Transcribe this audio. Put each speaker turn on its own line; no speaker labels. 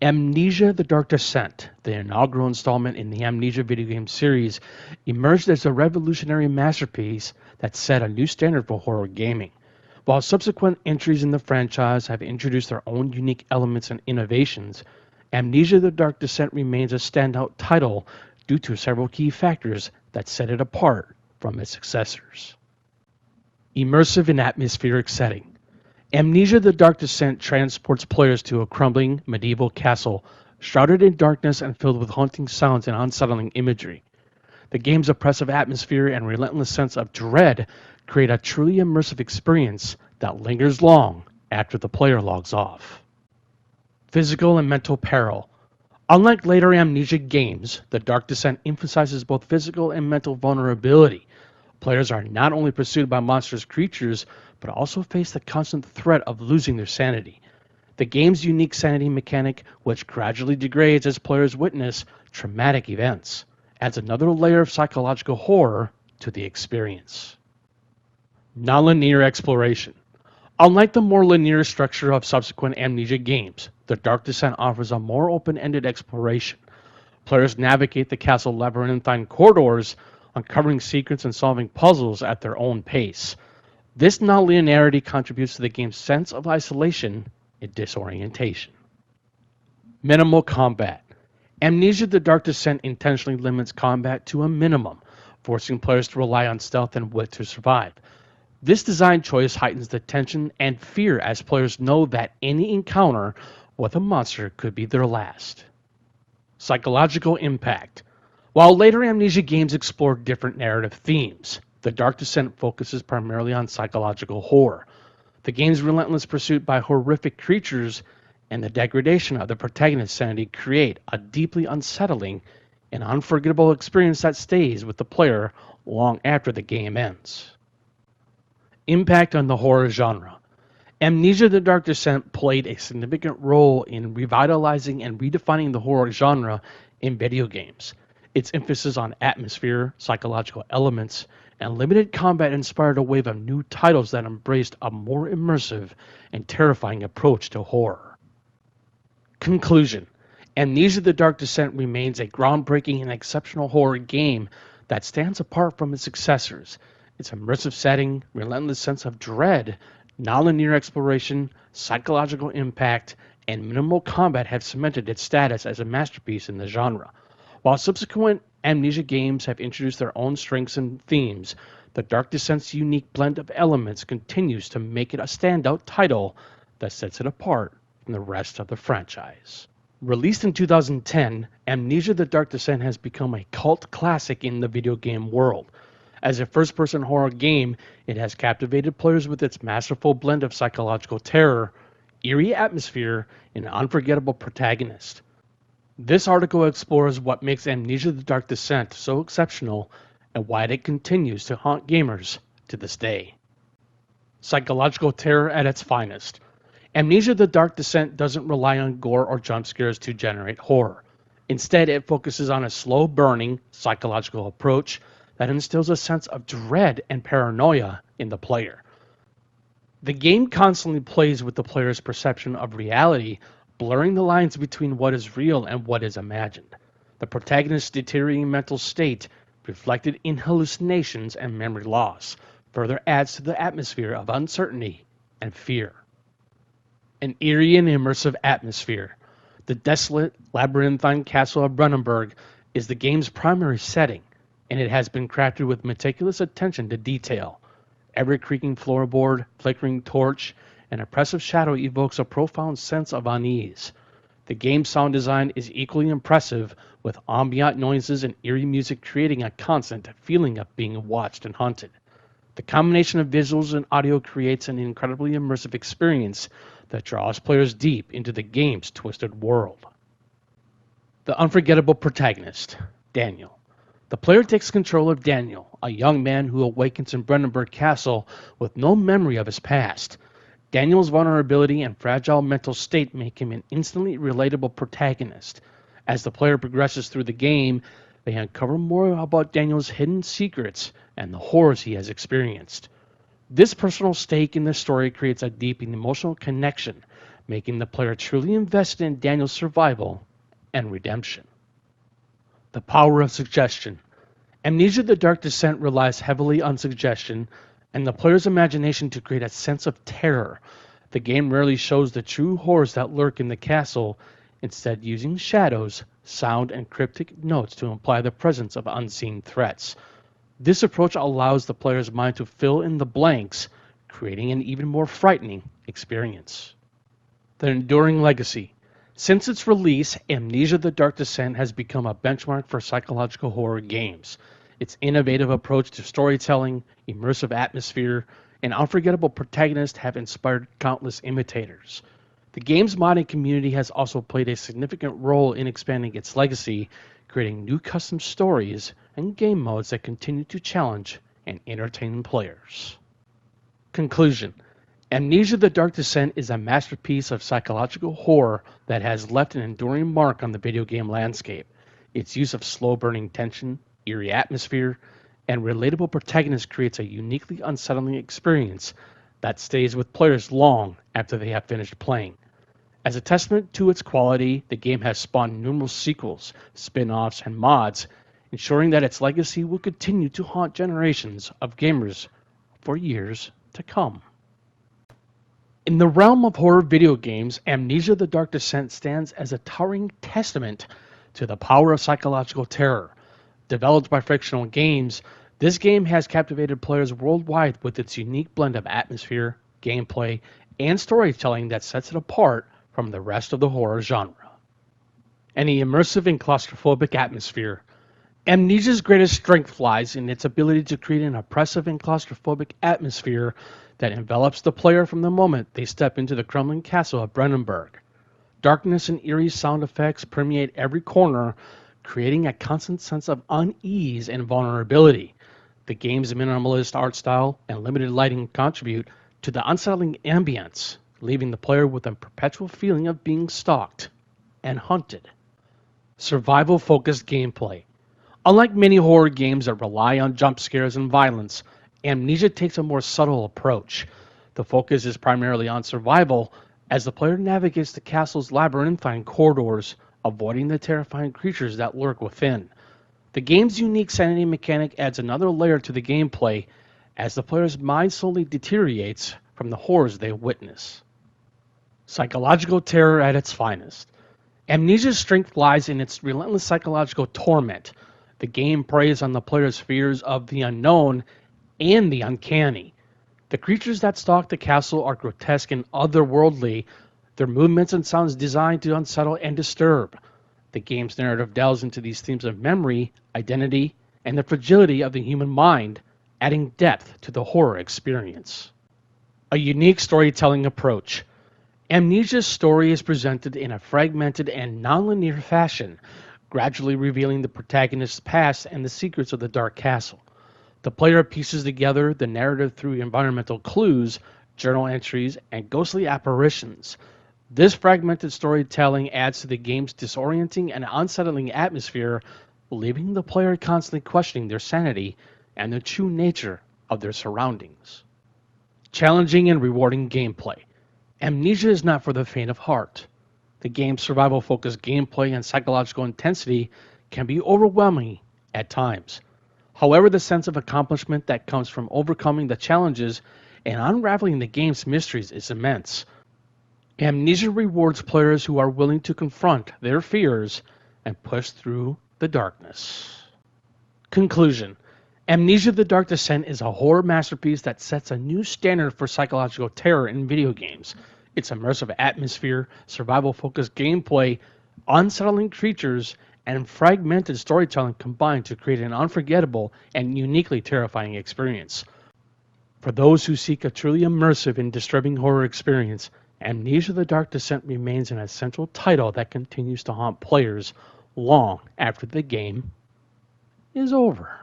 Amnesia: The Dark Descent, the inaugural installment in the Amnesia video game series, emerged as a revolutionary masterpiece that set a new standard for horror gaming. While subsequent entries in the franchise have introduced their own unique elements and innovations, Amnesia: The Dark Descent remains a standout title due to several key factors that set it apart from its successors. Immersive and atmospheric setting. Amnesia: The Dark Descent transports players to a crumbling medieval castle, shrouded in darkness and filled with haunting sounds and unsettling imagery. The game's oppressive atmosphere and relentless sense of dread create a truly immersive experience that lingers long after the player logs off. Physical and mental peril. Unlike later Amnesia games, The Dark Descent emphasizes both physical and mental vulnerability. Players are not only pursued by monstrous creatures, but also face the constant threat of losing their sanity. The game's unique sanity mechanic, which gradually degrades as players witness traumatic events, adds another layer of psychological horror to the experience. Nonlinear exploration. Unlike the more linear structure of subsequent Amnesia games, The Dark Descent offers a more open-ended exploration. Players navigate the castle labyrinthine corridors, uncovering secrets and solving puzzles at their own pace. This nonlinearity contributes to the game's sense of isolation and disorientation. Minimal combat. Amnesia: The Dark Descent intentionally limits combat to a minimum, forcing players to rely on stealth and wit to survive. This design choice heightens the tension and fear as players know that any encounter with a monster could be their last. Psychological impact. While later Amnesia games explored different narrative themes, The Dark Descent focuses primarily on psychological horror. The game's relentless pursuit by horrific creatures and the degradation of the protagonist's sanity create a deeply unsettling and unforgettable experience that stays with the player long after the game ends. Impact on the horror genre. Amnesia: The Dark Descent played a significant role in revitalizing and redefining the horror genre in video games. Its emphasis on atmosphere, psychological elements, and limited combat inspired a wave of new titles that embraced a more immersive and terrifying approach to horror. Conclusion. Amnesia: The Dark Descent remains a groundbreaking and exceptional horror game that stands apart from its successors. Its immersive setting, relentless sense of dread, nonlinear exploration, psychological impact, and minimal combat have cemented its status as a masterpiece in the genre. While subsequent Amnesia games have introduced their own strengths and themes, The Dark Descent's unique blend of elements continues to make it a standout title that sets it apart from the rest of the franchise. Released in 2010, Amnesia: The Dark Descent has become a cult classic in the video game world. As a first-person horror game, it has captivated players with its masterful blend of psychological terror, eerie atmosphere, and an unforgettable protagonist. This article explores what makes Amnesia: The Dark Descent so exceptional and why it continues to haunt gamers to this day. Psychological terror at its finest. Amnesia: The Dark Descent doesn't rely on gore or jump scares to generate horror. Instead, it focuses on a slow-burning, psychological approach that instills a sense of dread and paranoia in the player. The game constantly plays with the player's perception of reality, blurring the lines between what is real and what is imagined. The protagonist's deteriorating mental state, reflected in hallucinations and memory loss, further adds to the atmosphere of uncertainty and fear. An eerie and immersive atmosphere. The desolate, labyrinthine castle of Brennenburg is the game's primary setting, and it has been crafted with meticulous attention to detail. Every creaking floorboard, flickering torch, and oppressive shadow evokes a profound sense of unease. The game's sound design is equally impressive, with ambient noises and eerie music creating a constant feeling of being watched and hunted. The combination of visuals and audio creates an incredibly immersive experience that draws players deep into the game's twisted world. The unforgettable protagonist, Daniel. The player takes control of Daniel, a young man who awakens in Brennenburg Castle with no memory of his past. Daniel's vulnerability and fragile mental state make him an instantly relatable protagonist. As the player progresses through the game, they uncover more about Daniel's hidden secrets and the horrors he has experienced. This personal stake in the story creates a deep and emotional connection, making the player truly invested in Daniel's survival and redemption. The power of suggestion. Amnesia: The Dark Descent relies heavily on suggestion and the player's imagination to create a sense of terror. The game rarely shows the true horrors that lurk in the castle, instead using shadows, sound, and cryptic notes to imply the presence of unseen threats. This approach allows the player's mind to fill in the blanks, creating an even more frightening experience. The enduring legacy. Since its release, Amnesia: The Dark Descent has become a benchmark for psychological horror games. Its innovative approach to storytelling, immersive atmosphere, and unforgettable protagonists have inspired countless imitators. The game's modding community has also played a significant role in expanding its legacy, creating new custom stories and game modes that continue to challenge and entertain players. Conclusion. Amnesia: The Dark Descent is a masterpiece of psychological horror that has left an enduring mark on the video game landscape. Its use of slow-burning tension, eerie atmosphere, and relatable protagonists creates a uniquely unsettling experience that stays with players long after they have finished playing. As a testament to its quality, the game has spawned numerous sequels, spin-offs, and mods, ensuring that its legacy will continue to haunt generations of gamers for years to come. In the realm of horror video games, Amnesia: The Dark Descent stands as a towering testament to the power of psychological terror. Developed by Frictional Games, this game has captivated players worldwide with its unique blend of atmosphere, gameplay, and storytelling that sets it apart from the rest of the horror genre. An immersive and claustrophobic atmosphere. Amnesia's greatest strength lies in its ability to create an oppressive and claustrophobic atmosphere that envelops the player from the moment they step into the crumbling castle of Brennenburg. Darkness and eerie sound effects permeate every corner, creating a constant sense of unease and vulnerability. The game's minimalist art style and limited lighting contribute to the unsettling ambience, leaving the player with a perpetual feeling of being stalked and hunted. Survival-focused gameplay. Unlike many horror games that rely on jump scares and violence, Amnesia takes a more subtle approach. The focus is primarily on survival as the player navigates the castle's labyrinthine corridors, avoiding the terrifying creatures that lurk within. The game's unique sanity mechanic adds another layer to the gameplay as the player's mind slowly deteriorates from the horrors they witness. Psychological terror at its finest. Amnesia's strength lies in its relentless psychological torment. The game preys on the player's fears of the unknown and the uncanny. The creatures that stalk the castle are grotesque and otherworldly, their movements and sounds designed to unsettle and disturb. The game's narrative delves into these themes of memory, identity, and the fragility of the human mind, adding depth to the horror experience. A unique storytelling approach. Amnesia's story is presented in a fragmented and nonlinear fashion, gradually revealing the protagonist's past and the secrets of the Dark Castle. The player pieces together the narrative through environmental clues, journal entries, and ghostly apparitions. This fragmented storytelling adds to the game's disorienting and unsettling atmosphere, leaving the player constantly questioning their sanity and the true nature of their surroundings. Challenging and rewarding gameplay. Amnesia is not for the faint of heart. The game's survival-focused gameplay and psychological intensity can be overwhelming at times. However, the sense of accomplishment that comes from overcoming the challenges and unraveling the game's mysteries is immense. Amnesia rewards players who are willing to confront their fears and push through the darkness. Conclusion. Amnesia: The Dark Descent is a horror masterpiece that sets a new standard for psychological terror in video games. Its immersive atmosphere, survival-focused gameplay, unsettling creatures, and fragmented storytelling combine to create an unforgettable and uniquely terrifying experience. For those who seek a truly immersive and disturbing horror experience, Amnesia: The Dark Descent remains an essential title that continues to haunt players long after the game is over.